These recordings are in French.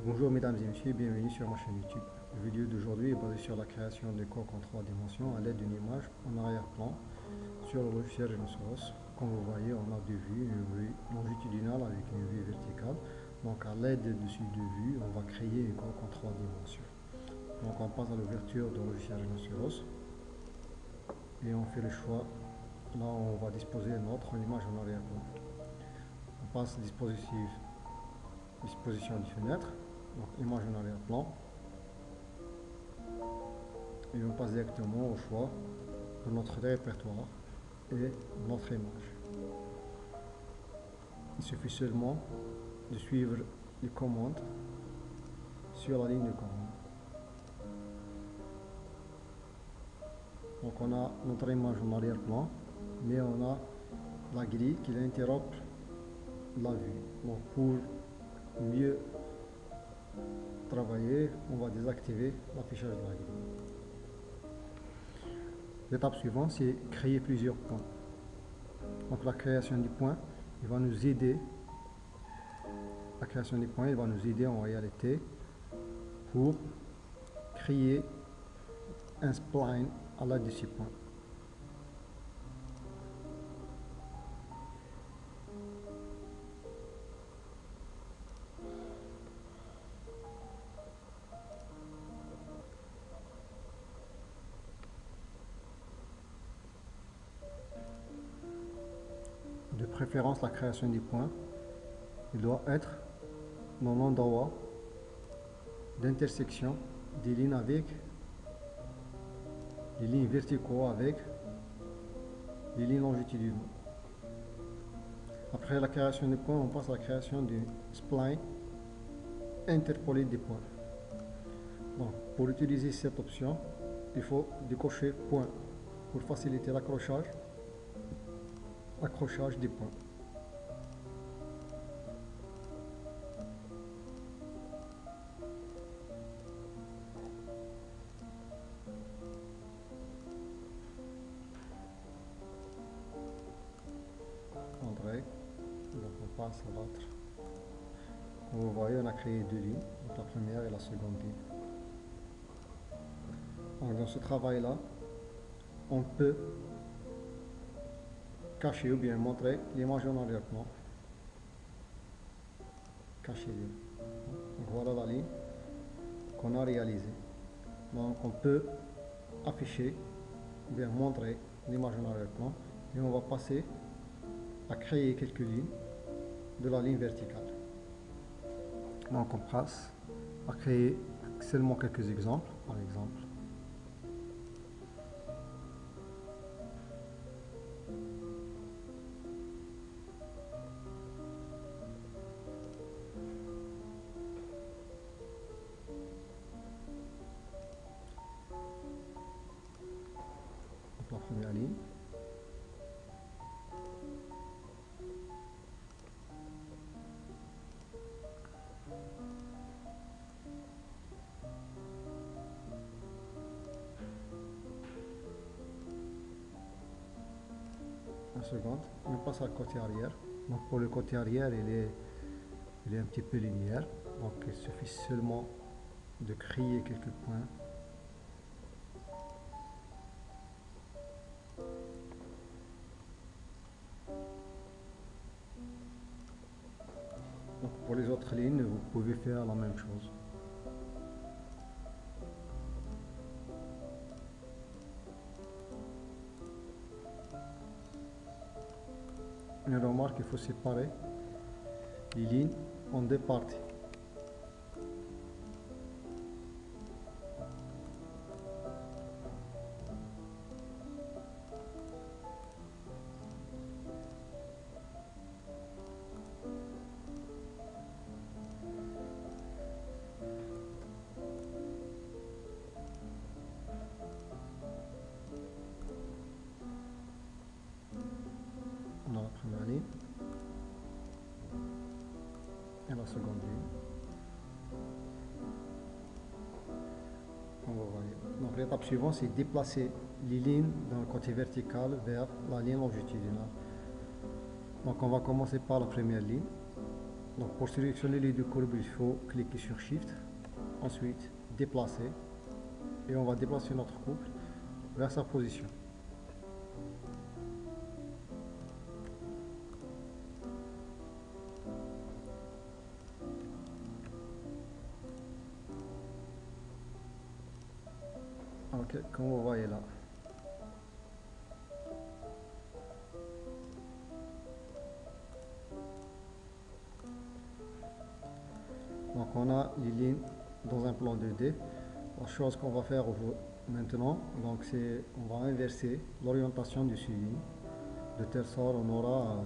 Bonjour mesdames et messieurs, bienvenue sur ma chaîne YouTube. La vidéo d'aujourd'hui est basée sur la création de coques en 3 dimensions à l'aide d'une image en arrière-plan sur le logiciel Rhinoceros. Comme vous voyez, on a deux vues, une vue longitudinale avec une vue verticale. Donc à l'aide de ces deux vues, on va créer une coque en 3 dimensions. Donc on passe à l'ouverture du logiciel Rhinoceros et on fait le choix. Là on va disposer notre image en arrière-plan. On passe disposition du fenêtre. Donc image en arrière-plan, et on passe directement au choix de notre répertoire et notre image. Il suffit seulement de suivre les commandes sur la ligne de commande. Donc on a notre image en arrière-plan, mais on a la grille qui interrompt la vue. Donc pour mieux travailler, on va désactiver l'affichage de la grille. L'étape suivante, c'est créer plusieurs points. Donc la création du point, il va nous aider. La création des points, il va nous aider en réalité pour créer un spline à l'aide de ces points. De préférence, la création des points, il doit être dans l'endroit d'intersection des lignes avec les lignes verticaux avec les lignes longitudinales. Après la création des points, on passe à la création du spline interpolé des points. Donc, pour utiliser cette option, il faut décocher point pour faciliter l'accrochage des points. Entrée. Donc on passe à l'autre. Comme vous voyez, on a créé deux lignes, donc la première et la seconde ligne. Donc dans ce travail-là, on peut cacher ou bien montrer l'image en arrière-plan. Cacher. Donc voilà la ligne qu'on a réalisée. Donc on peut afficher ou bien montrer l'image en arrière-plan et on va passer à créer quelques lignes de la ligne verticale. Donc on passe à créer seulement quelques exemples, par exemple. Donc la première ligne. Une seconde, on passe à côté arrière. Donc pour le côté arrière, il est un petit peu linéaire. Donc il suffit seulement de créer quelques points. Donc pour les autres lignes, vous pouvez faire la même chose. Une remarque, il faut séparer les lignes en deux parties. Dans la première ligne et la seconde ligne. Donc l'étape suivante, c'est déplacer les lignes dans le côté vertical vers la ligne longitudinale. Donc on va commencer par la première ligne. Donc pour sélectionner les deux courbes, il faut cliquer sur Shift, ensuite déplacer, et on va déplacer notre couple vers sa position. Ok, comme vous voyez là. Donc on a les lignes dans un plan 2D. La chose qu'on va faire maintenant, donc c'est on va inverser l'orientation de ces lignes, de telle sorte on aura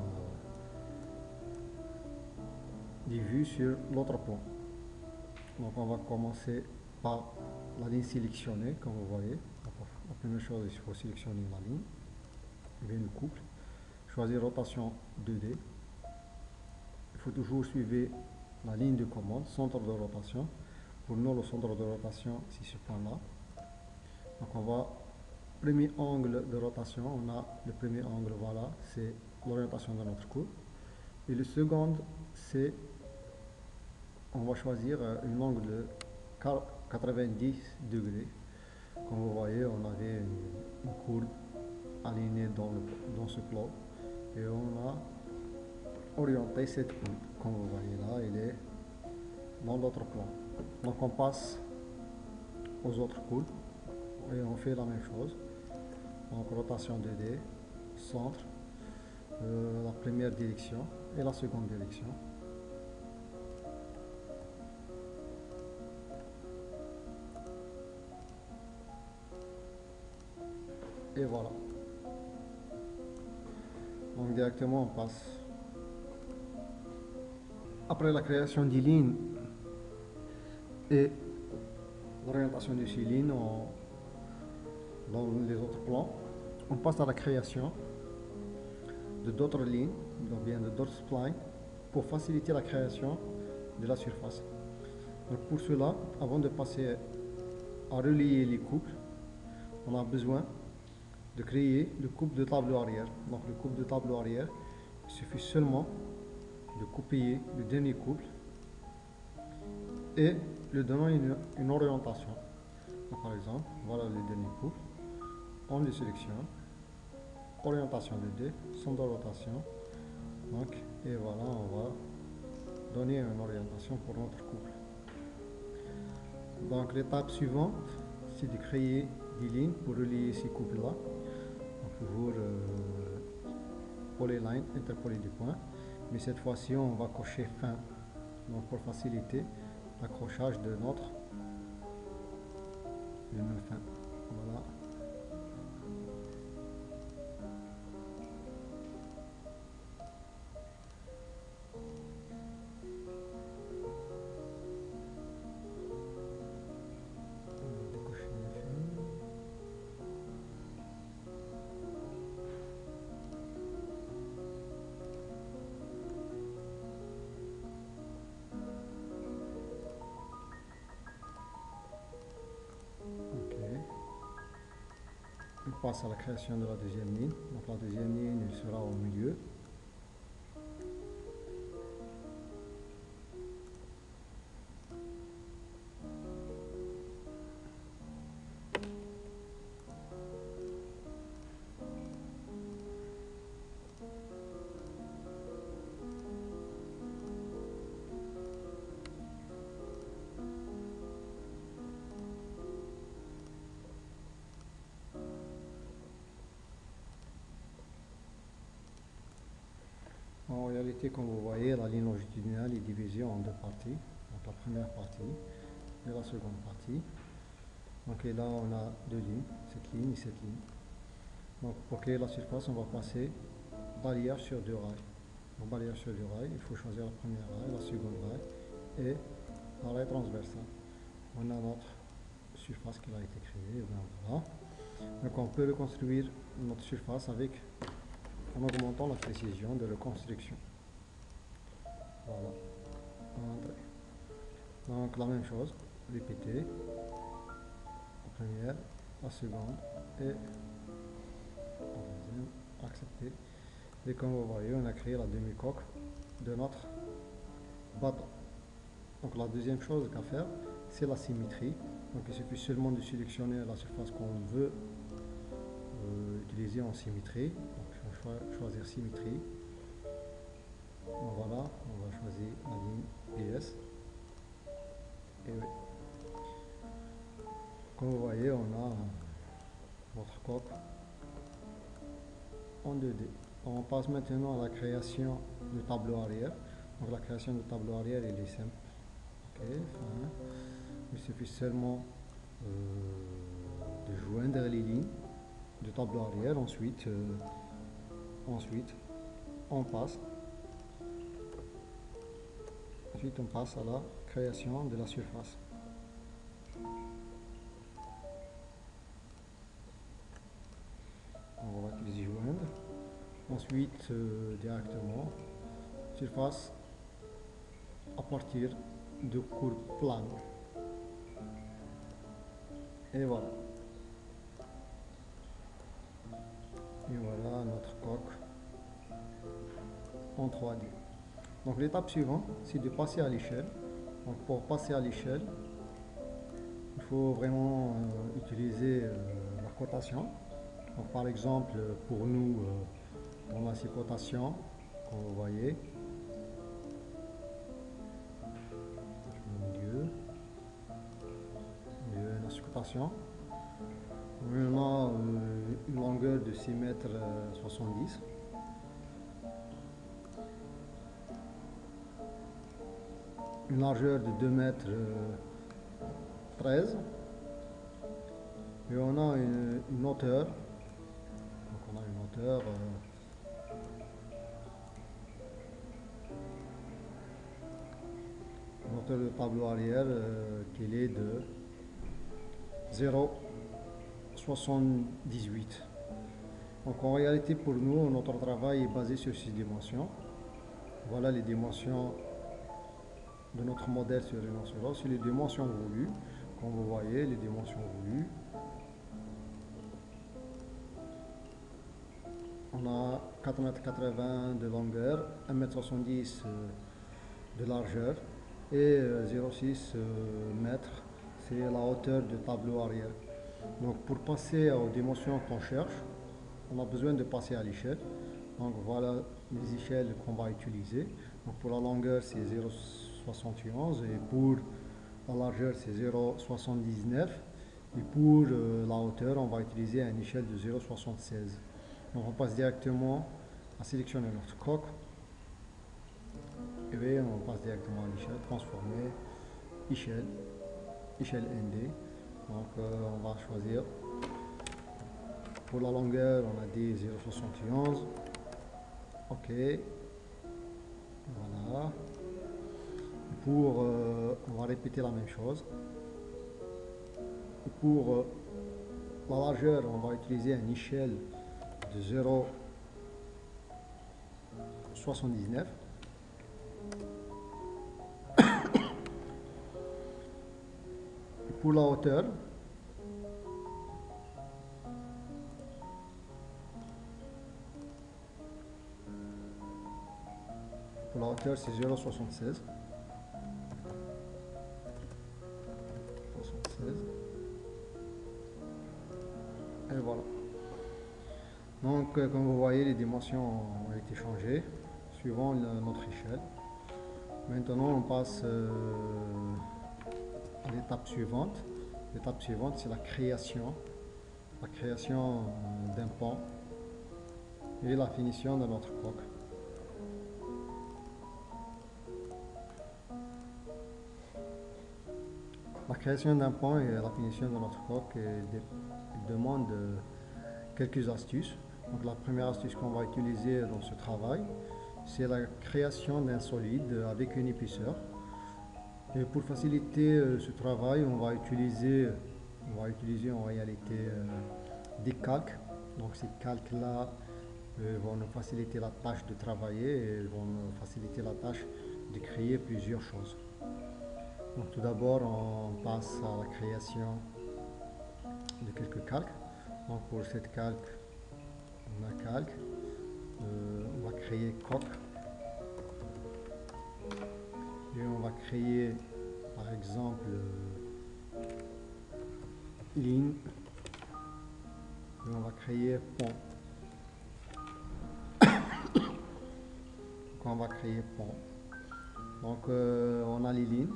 des vues sur l'autre plan. Donc on va commencer par la ligne sélectionnée, comme vous voyez. La première chose, il faut sélectionner la ligne, bien le couple, choisir rotation 2D. Il faut toujours suivre la ligne de commande, centre de rotation. Pour nous, le centre de rotation, c'est ce point-là. Donc on va, premier angle de rotation, on a le premier angle, voilà, c'est l'orientation de notre couple. Et le second, c'est, on va choisir une angle de 90 degrés. Comme vous voyez, on avait une courbe alignée dans ce plan. Et on a orienté cette courbe. Comme vous voyez là, elle est dans l'autre plan. Donc on passe aux autres courbes et on fait la même chose. Donc rotation 2D, centre, la première direction et la seconde direction. Et voilà. Donc directement on passe. Après la création des lignes et l'orientation de ces lignes dans les autres plans, on passe à la création de d'autres lignes, ou bien de d'autres splines, pour faciliter la création de la surface. Donc pour cela, avant de passer à relier les couples, on a besoin de créer le couple de tableau arrière. Donc le couple de tableau arrière, il suffit seulement de copier le dernier couple et lui donner une orientation. Donc, par exemple, voilà le dernier couple, on le sélectionne, orientation 2D, centre de rotation, donc, et voilà, on va donner une orientation pour notre couple. Donc l'étape suivante, c'est de créer des lignes pour relier ces couples-là. Donc toujours polyline, interpoler du point, mais cette fois-ci on va cocher fin, donc pour faciliter l'accrochage de notre fin. Voilà. On passe à la création de la deuxième ligne. Donc la deuxième ligne elle sera au milieu. En réalité, comme vous voyez, la ligne longitudinale est divisée en deux parties. Donc la première partie et la seconde partie. Donc et là, on a deux lignes, cette ligne et cette ligne. Donc pour créer la surface, on va passer barrière sur deux rails. Donc barrière sur deux rails, il faut choisir la première rail, la seconde rail et la rail transversale. On a notre surface qui a été créée. Voilà. Donc on peut reconstruire notre surface en augmentant la précision de la construction. Voilà. Donc la même chose, répéter. La première, la seconde et la deuxième, accepter. Et comme vous voyez, on a créé la demi-coque de notre bâton. Donc la deuxième chose qu'à faire, c'est la symétrie. Donc il suffit seulement de sélectionner la surface qu'on veut utiliser en symétrie. Donc on va choisir symétrie. Donc voilà, on va choisir la ligne PS. Et oui. Comme vous voyez, on a notre coque en 2D. On passe maintenant à la création du tableau arrière. Donc la création du tableau arrière, il est simple. Ok, fin. Il suffit seulement de joindre les lignes du tableau arrière. Ensuite, on passe. Ensuite, on passe à la création de la surface. On va utiliser joindre. Ensuite, directement, surface à partir de courbe plane. Et voilà. Et voilà notre coque en 3D. Donc l'étape suivante, c'est de passer à l'échelle. Donc pour passer à l'échelle, il faut vraiment utiliser la cotation. Donc par exemple, pour nous, on a ces cotations, comme vous voyez. La cotation. On a une longueur de 6 mètres 70. Une largeur de 2 mètres 13. Et on a une hauteur. Donc on a une hauteur de tableau arrière qui est de 0,78. Donc en réalité pour nous, notre travail est basé sur ces dimensions. Voilà les dimensions de notre modèle sur rhinocéros. C'est les dimensions voulues. Comme vous voyez, les dimensions voulues. On a 4,80 m de longueur, 1,70 m de largeur et 0,6 m, c'est la hauteur du tableau arrière. Donc pour passer aux dimensions qu'on cherche, on a besoin de passer à l'échelle. Donc voilà les échelles qu'on va utiliser. Donc pour la longueur c'est 0,71 et pour la largeur c'est 0,79 et pour la hauteur on va utiliser une échelle de 0,76. Donc on passe directement à sélectionner notre coque. Et bien, on passe directement à l'échelle, transformer, échelle ND. Donc on va choisir, pour la longueur on a dit 0,71. Ok, voilà. Pour, on va répéter la même chose. Et pour la largeur, on va utiliser une échelle de 0,79. Pour la hauteur, c'est 0,76. Et voilà. Donc, comme vous voyez, les dimensions ont été changées suivant notre échelle. Maintenant, on passe à l'étape suivante. L'étape suivante, c'est la création d'un pont et la finition de notre coque. La création d'un pont et la finition de notre coque demande quelques astuces. Donc la première astuce qu'on va utiliser dans ce travail, c'est la création d'un solide avec une épaisseur. Et pour faciliter ce travail, on va utiliser en réalité des calques. Donc ces calques-là vont nous faciliter la tâche de travailler et vont nous faciliter la tâche de créer plusieurs choses. Donc tout d'abord, on passe à la création de quelques calques. Donc pour cette calque, on a calque, on va créer coque. Et on va créer par exemple ligne, et on va créer pont. Donc on va créer pont. Donc on a les lignes.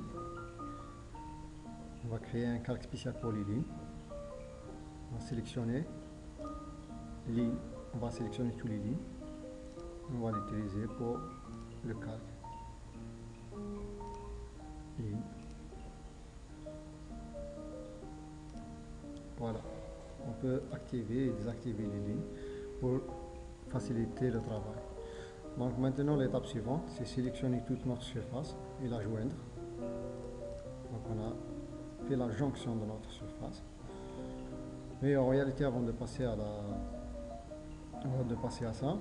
On va créer un calque spécial pour les lignes. On va sélectionner ligne. On va sélectionner toutes les lignes. On va l'utiliser pour le calque. Ligne. Voilà. On peut activer et désactiver les lignes pour faciliter le travail. Donc maintenant l'étape suivante, c'est sélectionner toute notre surface et la joindre. Donc on a fait la jonction de notre surface. Mais en réalité, avant de passer à ça,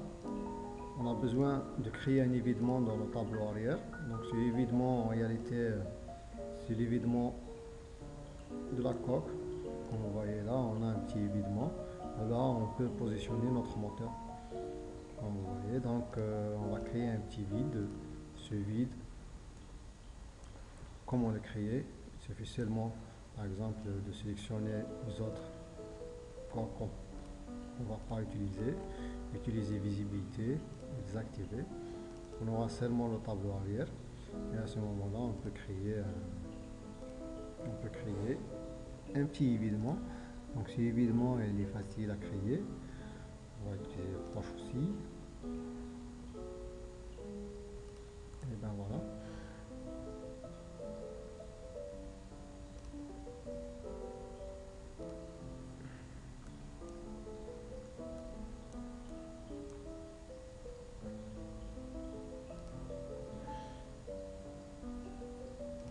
on a besoin de créer un évidement dans le tableau arrière. Donc ce évidement, en réalité, c'est l'évidement de la coque. Comme vous voyez là, on a un petit évidement. Là, on peut positionner notre moteur. Comme vous voyez, donc on va créer un petit vide. Ce vide, comment le créer? Il suffit seulement, par exemple, de sélectionner les autres coques qu'on ne va pas utiliser. Utiliser visibilité, désactiver. On aura seulement le tableau arrière. Et à ce moment-là, on peut créer un petit évidement. Donc ce évidement, il est facile à créer. On va utiliser le proche aussi. Et ben voilà.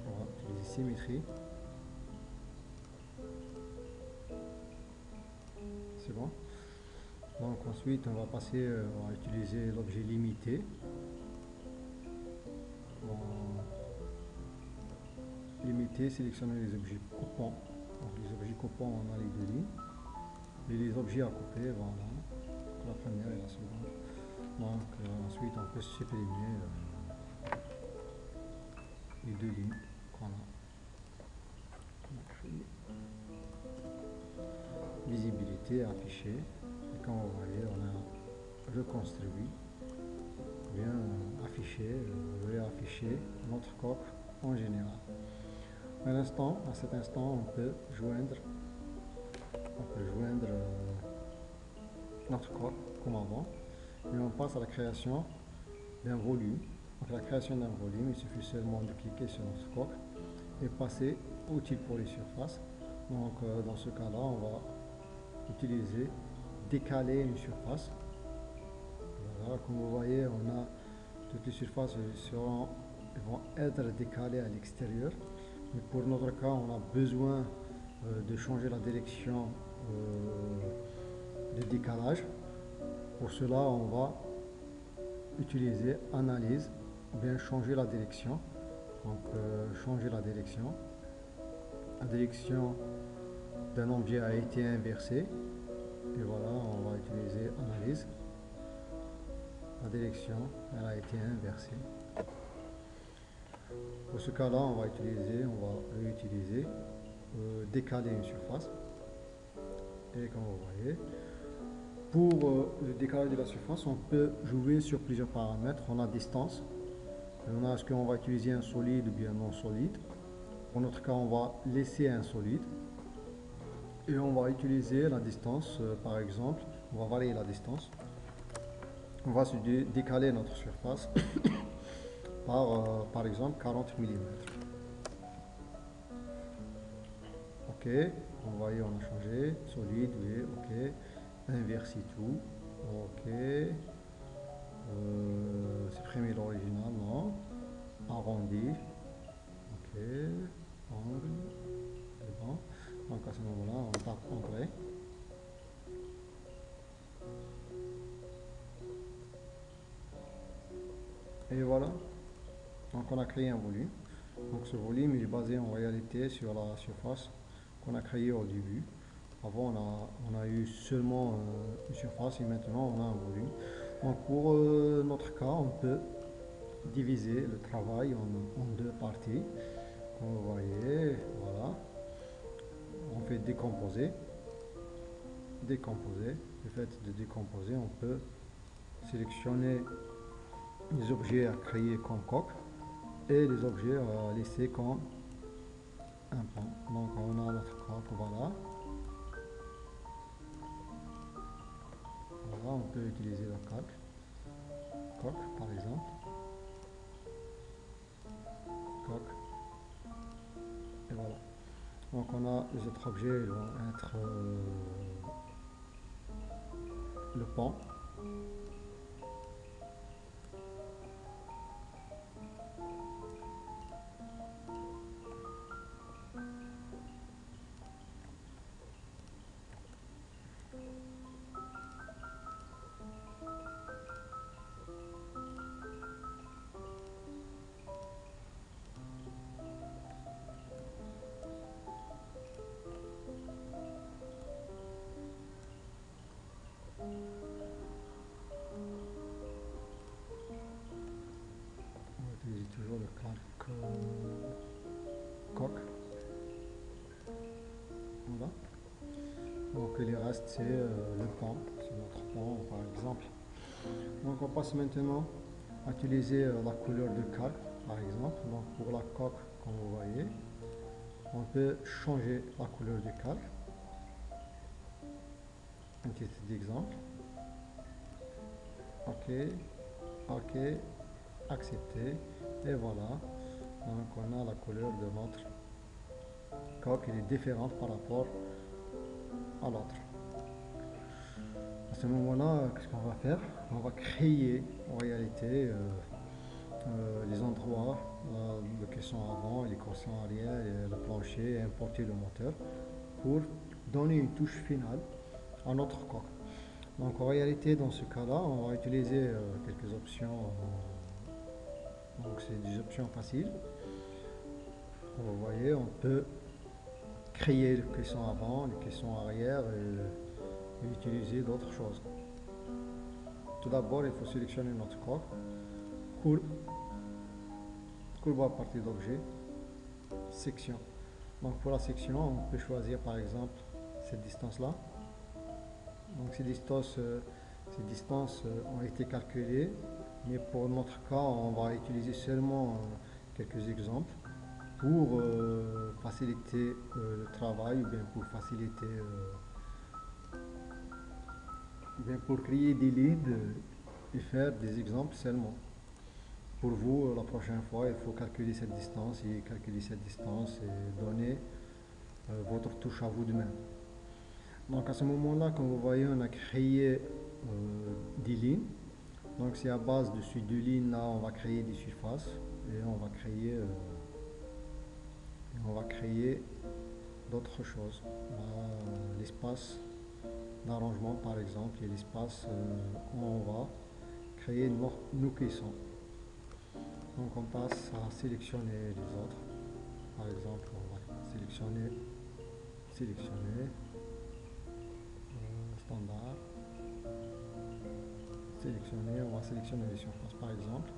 On va utiliser symétrie. C'est bon. Donc ensuite, on va passer à utiliser l'objet limité. Limiter, sélectionner les objets coupants. Donc les objets coupants, on a les deux lignes. Et les objets à couper, voilà. Donc, la première et la seconde. Donc ensuite, on peut supprimer les deux lignes qu'on a créées. Visibilité affichée. Et comme vous voyez, on a reconstruit, bien affiché, réaffiché notre coque en général. À cet instant, on peut joindre notre coque comme avant, et on passe à la création d'un volume. Donc la création d'un volume, il suffit seulement de cliquer sur notre coque et passer outil pour les surfaces. Donc dans ce cas-là, on va utiliser décaler une surface. Voilà, comme vous voyez, on a toutes les surfaces vont être décalées à l'extérieur. Mais pour notre cas, on a besoin de changer la direction de décalage. Pour cela, on va utiliser analyse, bien changer la direction. Donc changer la direction. La direction d'un objet a été inversée. Et voilà, on va utiliser analyse. La direction, elle a été inversée. Pour ce cas-là, on va réutiliser, décaler une surface. Et comme vous voyez, pour le décalage de la surface, on peut jouer sur plusieurs paramètres. On a distance. On a est-ce qu'on va utiliser un solide ou bien non solide. Pour notre cas, on va laisser un solide. Et on va utiliser la distance, par exemple, on va varier la distance. On va se décaler notre surface par exemple 40 mm. Ok, vous voyez, on a changé, solide, oui, ok, inverser tout, ok, supprimer l'original, non, arrondi, ok, angle, c'est bon. Donc à ce moment-là, on tape entrée. Et voilà, donc on a créé un volume. Donc ce volume est basé en réalité sur la surface qu'on a créée au début. Avant on a eu seulement une surface et maintenant on a un volume. Donc pour notre cas, on peut diviser le travail en deux parties. Comme vous voyez, voilà. On fait décomposer. Décomposer. Le fait de décomposer, on peut sélectionner les objets à créer comme coque et les objets à laisser comme un pan. Donc on a notre coque, voilà. Voilà, on peut utiliser la coque par exemple. Coque. Et voilà. Donc on a les autres objets, ils vont être le pan. On va utiliser toujours le calque coque. Voilà. Donc les restes c'est le pan, c'est notre pan par exemple. Donc on passe maintenant à utiliser la couleur de calque par exemple. Donc pour la coque, comme vous voyez, on peut changer la couleur du calque. Un petit exemple. Ok, ok, accepter et voilà. Donc on a la couleur de notre coque, elle est différente par rapport à l'autre. À ce moment-là, qu'est-ce qu'on va faire? On va créer en réalité les endroits, le caisson avant, les caissons arrière, et le plancher, et importer le moteur pour donner une touche finale à notre coque. Donc en réalité, dans ce cas-là, on va utiliser quelques options. Donc c'est des options faciles. Comme vous voyez, on peut créer le caisson avant, le caisson arrière et utiliser d'autres choses. Tout d'abord, il faut sélectionner notre coque, courbe à partir d'objet, section. Donc pour la section, on peut choisir par exemple cette distance-là. Donc ces distances ont été calculées, mais pour notre cas, on va utiliser seulement quelques exemples pour faciliter le travail ou bien pour faciliter bien pour créer des leads et faire des exemples seulement. Pour vous, la prochaine fois, il faut calculer cette distance et donner votre touche à vous de même. Donc à ce moment-là, comme vous voyez, on a créé des lignes. Donc c'est à base de ces deux lignes là, on va créer des surfaces et on va créer d'autres choses. L'espace d'arrangement par exemple et l'espace où on va créer nos caissons. Donc on passe à sélectionner les autres. Par exemple, on va sélectionner standard, on va sélectionner les surfaces par exemple.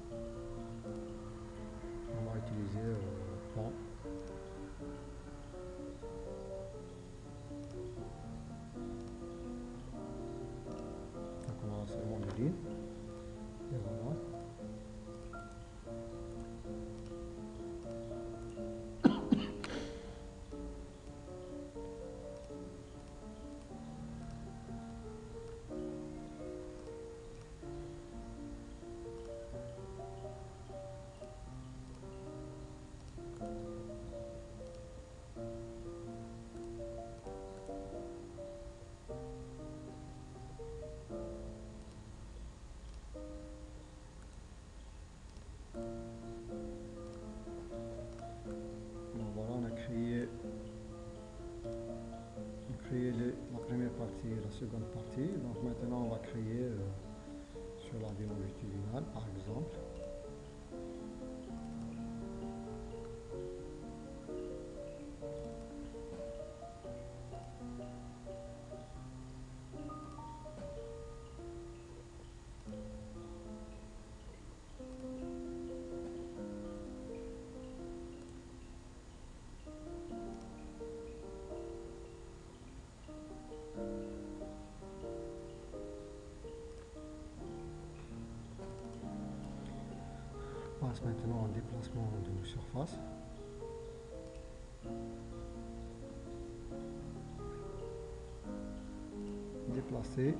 On va utiliser plan. Donc on aura seulement les lignes. Et voilà. Donc voilà, on a créé la première partie et la seconde partie. Donc maintenant on va créer sur la vie longitudinale par exemple. passe maintenant au déplacement de nos surfaces. Déplacer.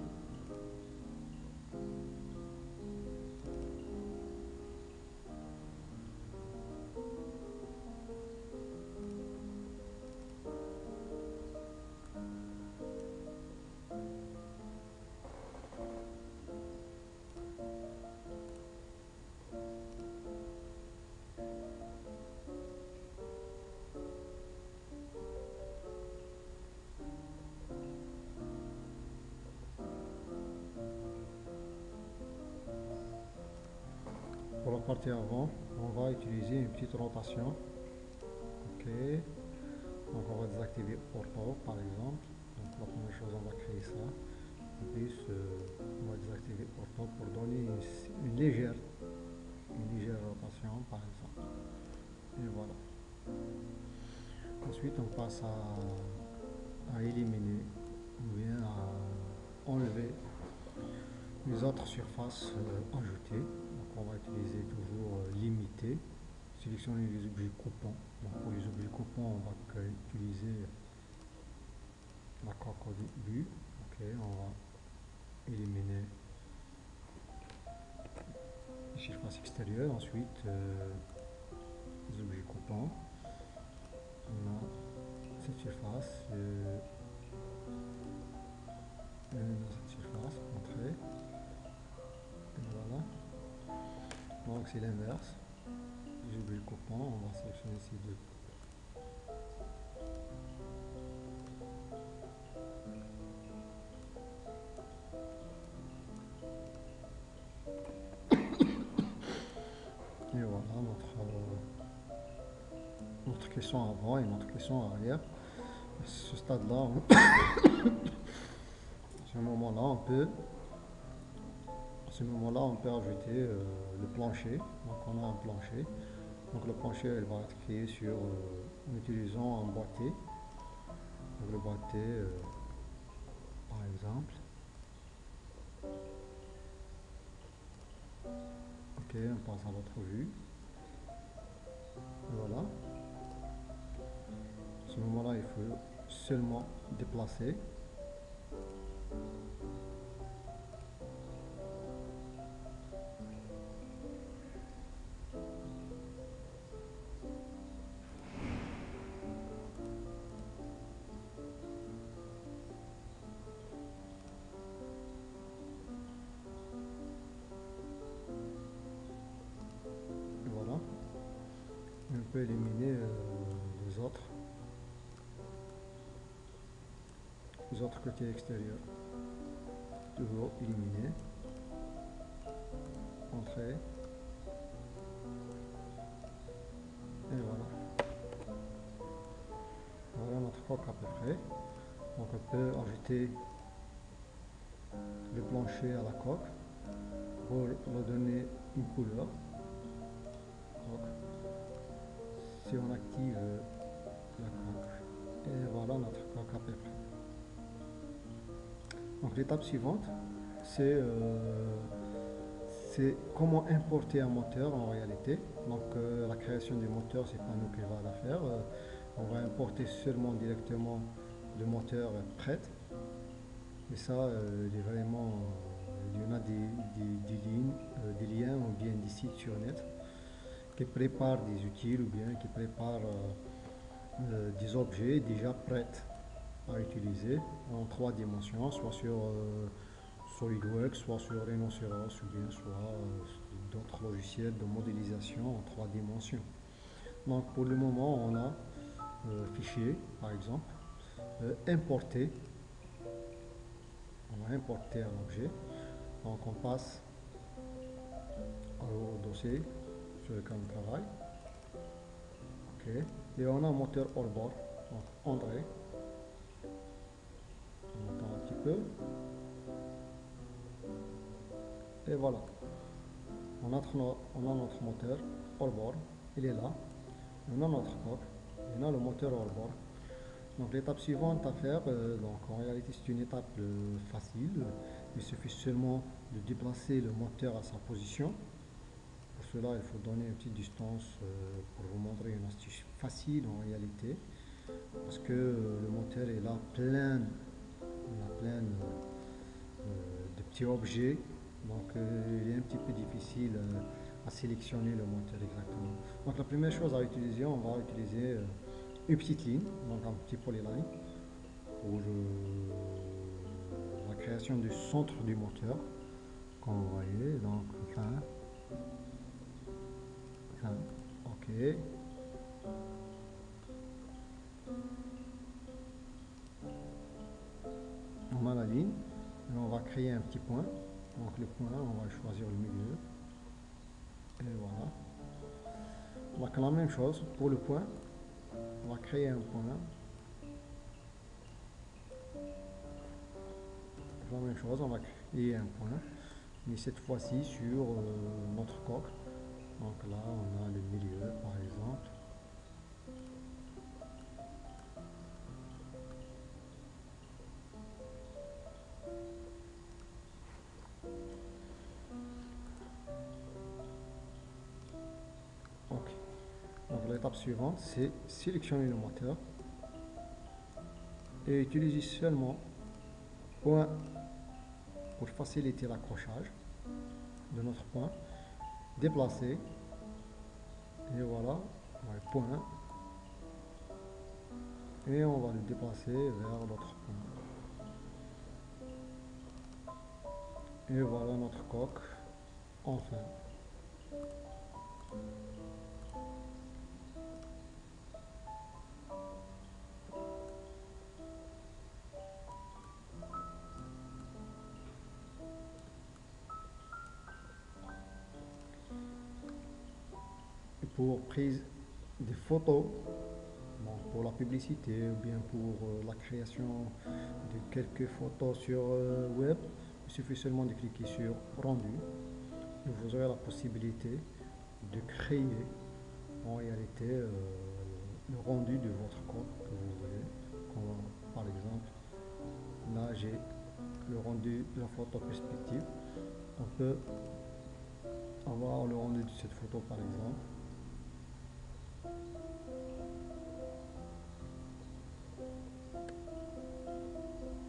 Pour la partie avant, on va utiliser une petite rotation. Ok. Donc on va désactiver Ortho par exemple. Donc la première chose, on va créer ça. En plus, on va désactiver Ortho pour donner une légère rotation par exemple. Et voilà. Ensuite, on passe à éliminer ou bien à enlever les autres surfaces ajoutées. Donc on va utiliser toujours limiter, sélectionner les objets coupants. Donc pour les objets coupants, on va utiliser la coque au début. Ok, on va éliminer les surfaces extérieures. Ensuite, les objets coupants. On a cette surface, dans cette surface, entrée. Et voilà. Donc c'est l'inverse. Les objets coupants, on va sélectionner ces deux. Et voilà notre caisson avant et notre caisson arrière. À ce stade-là, à ce moment-là, on peut ajouter le plancher. Donc on a un plancher. Donc le plancher, il va être créé en utilisant un boîtier. Donc le boîtier, par exemple. Ok, on passe à l'autre vue. Voilà. À ce moment-là, il faut seulement déplacer. Voilà. Et on peut éliminer les autres côtés extérieurs. Toujours éliminer. Entrée. Et voilà. Voilà notre coque à peu près. Donc on peut ajouter le plancher à la coque pour lui donner une couleur. Coque. Si on active la coque. Et voilà notre coque à peu près. Donc l'étape suivante, c'est comment importer un moteur en réalité. Donc la création du moteur, c'est pas nous qui va la faire. On va importer seulement directement le moteur prêt. Et ça, il y en a des liens ou bien des sites sur net qui préparent des outils ou bien qui préparent des objets déjà prêts à utiliser en 3 dimensions, soit sur SolidWorks, soit sur Rhinoceros ou bien soit d'autres logiciels de modélisation en 3 dimensions. Donc pour le moment, on a fichier par exemple, importer. On va importer un objet. Donc on passe au dossier sur lequel on travaille. Ok. Et on a un moteur hors-bord. Donc André. On attend un petit peu. Et voilà. On a notre moteur hors-bord. Il est là. On a notre coque. Et on a le moteur hors-bord. Donc l'étape suivante à faire, donc en réalité c'est une étape facile. Il suffit seulement de déplacer le moteur à sa position. Pour cela, il faut donner une petite distance pour vous montrer une astuce facile en réalité, parce que le moteur est là plein de petits objets, donc il est un petit peu difficile à sélectionner le moteur exactement. Donc la première chose à utiliser, on va utiliser une petite ligne, donc un petit polyline pour la création du centre du moteur, comme vous voyez, donc fin, ok. On a la ligne, et on va créer un petit point, donc le point, on va choisir le milieu, et voilà. Donc la même chose pour le point, on va créer un point, la même chose, on va créer un point, mais cette fois-ci sur notre coque. Donc là, on a le milieu, par exemple. Ok. Donc l'étape suivante, c'est sélectionner le moteur et utiliser seulement point pour faciliter l'accrochage de notre point. Déplacer et voilà, le point, et on va le déplacer vers l'autre point. Et voilà notre coque, enfin. Et pour prise des photos, bon, pour la publicité ou bien pour la création de quelques photos sur web, il suffit seulement de cliquer sur rendu et vous aurez la possibilité de créer en réalité le rendu de votre coque que vous voulez. Comme, par exemple, là j'ai le rendu de la photo perspective. On peut avoir le rendu de cette photo par exemple.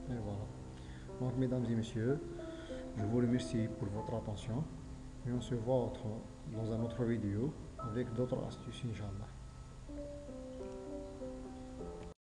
Et voilà. Donc mesdames et messieurs, je vous remercie pour votre attention et on se voit dans un autre vidéo avec d'autres astuces, Inch'Allah.